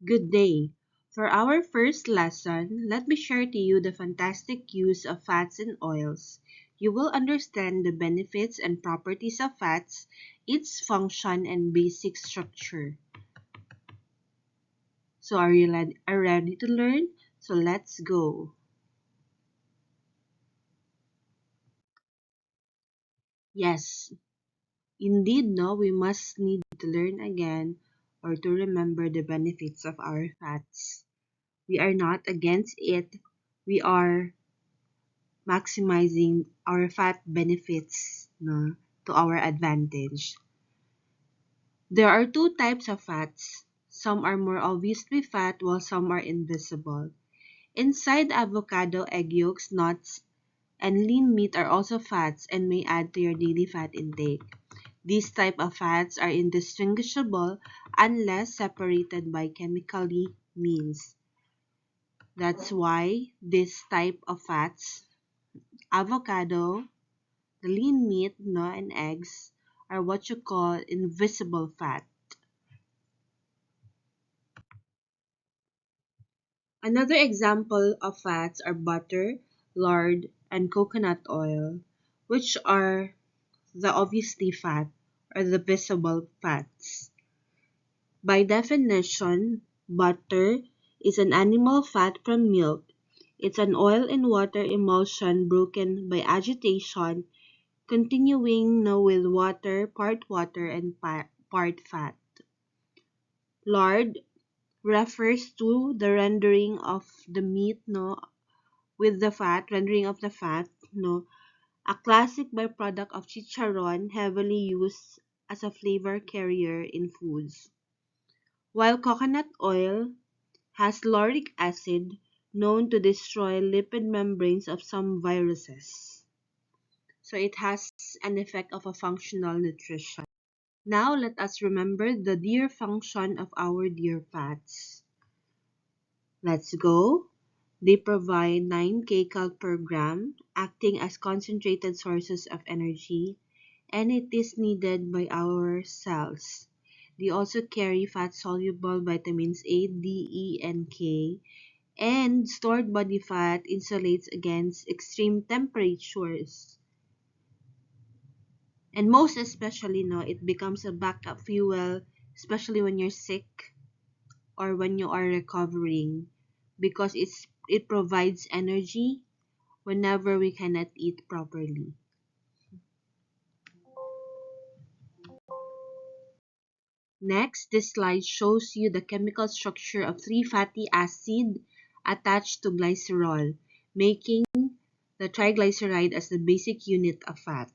Good day. For our first lesson, let me share to you the fantastic use of fats and oils. You will understand the benefits and properties of fats, its function and basic structure. So are ready to learn? So let's go. Yes, indeed, no, we must need to learn again or to remember the benefits of our fats. We are not against it. We are maximizing our fat benefits no, to our advantage. There are two types of fats. Some are more obviously fat while some are invisible. Inside avocado, egg yolks, nuts, and lean meat are also fats and may add to your daily fat intake. These type of fats are indistinguishable unless separated by chemically means. That's why this type of fats, avocado, the lean meat, no, and eggs are what you call invisible fat. Another example of fats are butter, lard, and coconut oil, which are the obviously fat or the visible fats. By definition, butter is an animal fat from milk. It's an oil in water emulsion broken by agitation, continuing no with water and part fat. Lard refers to the rendering of the meat no with the fat, rendering of the fat no, a classic byproduct of chicharron heavily used as a flavor carrier in foods. While coconut oil has lauric acid known to destroy lipid membranes of some viruses. So it has an effect of a functional nutrition. Now let us remember the dear function of our dear fats. Let's go. They provide 9 kcal per gram, acting as concentrated sources of energy, and it is needed by our cells. They also carry fat-soluble vitamins A, D, E, and K, and stored body fat insulates against extreme temperatures. And most especially, no, it becomes a backup fuel, especially when you're sick or when you are recovering, because it provides energy whenever we cannot eat properly. Next, this slide shows you the chemical structure of 3 fatty acids attached to glycerol, making the triglyceride as the basic unit of fat.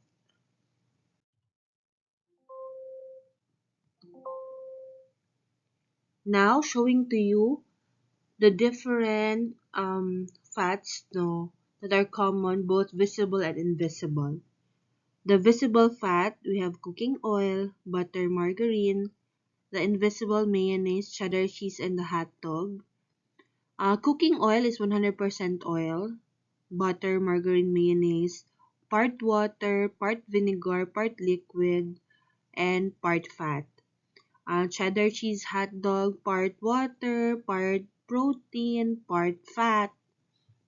Now, showing to you the different fats no, that are common, both visible and invisible. The visible fat, we have cooking oil, butter, margarine, the invisible mayonnaise, cheddar cheese, and the hot dog. Cooking oil is 100% oil, butter, margarine, mayonnaise, part water, part vinegar, part liquid, and part fat. Cheddar cheese hot dog, part water, part protein, part fat.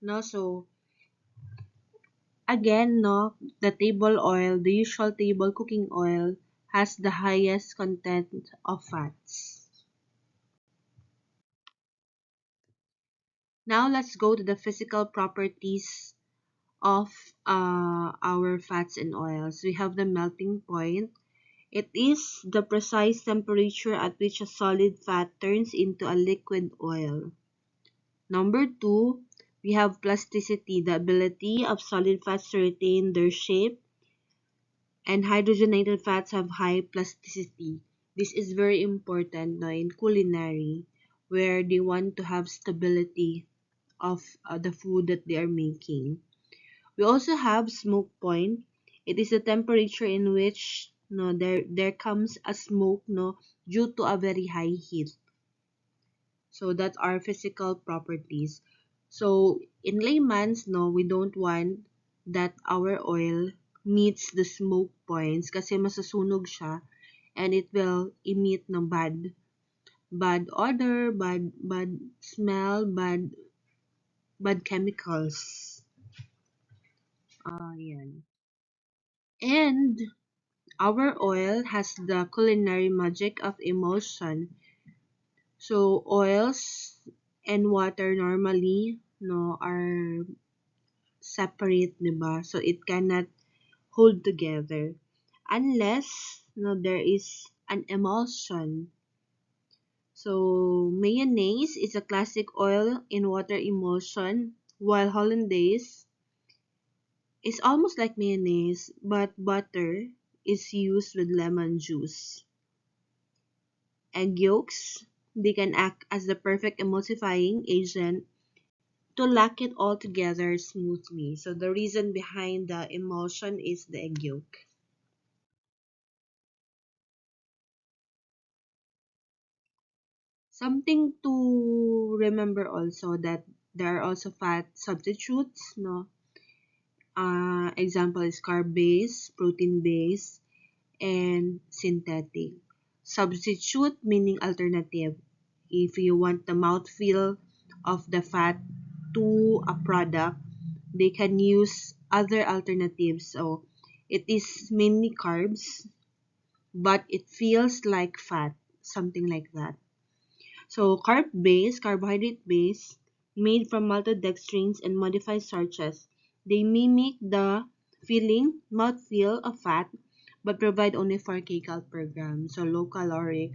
No, so again, no, the table oil, the usual table cooking oil, has the highest content of fats. Now let's go to the physical properties of our fats and oils. We have the melting point. It is the precise temperature at which a solid fat turns into a liquid oil. Number two, we have plasticity, the ability of solid fats to retain their shape, and hydrogenated fats have high plasticity. This is very important no, in culinary, where they want to have stability of the food that they are making. We also have smoke point. It is the temperature in which no there comes a smoke no due to a very high heat. So that's our physical properties. So in layman's no, we don't want that our oil meets the smoke points kasi masusunog siya and it will emit no bad bad odor, bad smell, bad chemicals. Yan. And our oil has the culinary magic of emotion. So oils and water normally no are separate, 'di ba? So it cannot hold together unless no there is an emulsion. So mayonnaise is a classic oil in water emulsion, while hollandaise is almost like mayonnaise, but butter is used with lemon juice. Egg yolks, they can act as the perfect emulsifying agent to lock it all together smoothly. So the reason behind the emulsion is the egg yolk. Something to remember also that there are also fat substitutes, no? Example is carb-based, protein-based, and synthetic. Substitute meaning alternative. If you want the mouthfeel of the fat to a product, they can use other alternatives. So it is mainly carbs, but it feels like fat, something like that. So carb-based, carbohydrate-based, made from maltodextrins and modified starches. They mimic the mouthfeel of fat, but provide only 4 kcal per gram, so low caloric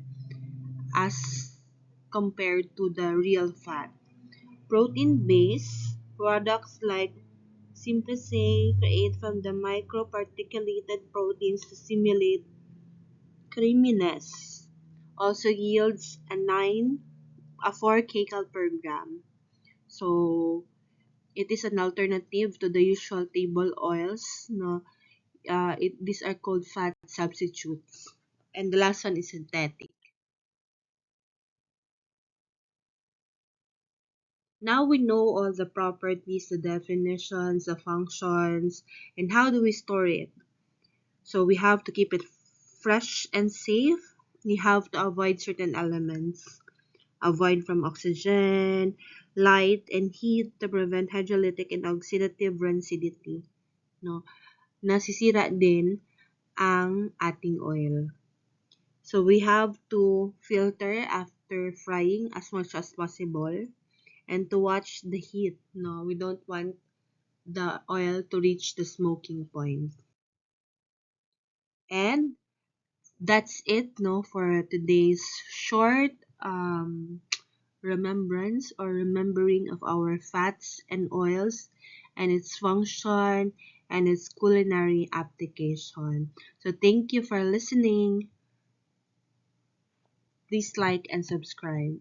as compared to the real fat. Protein-based products like Simplesay create from the microparticulated proteins to simulate creaminess. Also yields a 4 kcal per gram. So it is an alternative to the usual table oils. No, these are called fat substitutes. And the last one is synthetic. Now we know all the properties, the definitions, the functions, and how do we store it. So we have to keep it fresh and safe. We have to avoid certain elements. Avoid from oxygen, light, and heat to prevent hydrolytic and oxidative rancidity. No? Nasisira din ang ating oil. So we have to filter after frying as much as possible and to watch the heat. No, we don't want the oil to reach the smoking point. And that's it, no, for today's short remembrance or remembering of our fats and oils and its function and its culinary application. So thank you for listening. Please like and subscribe.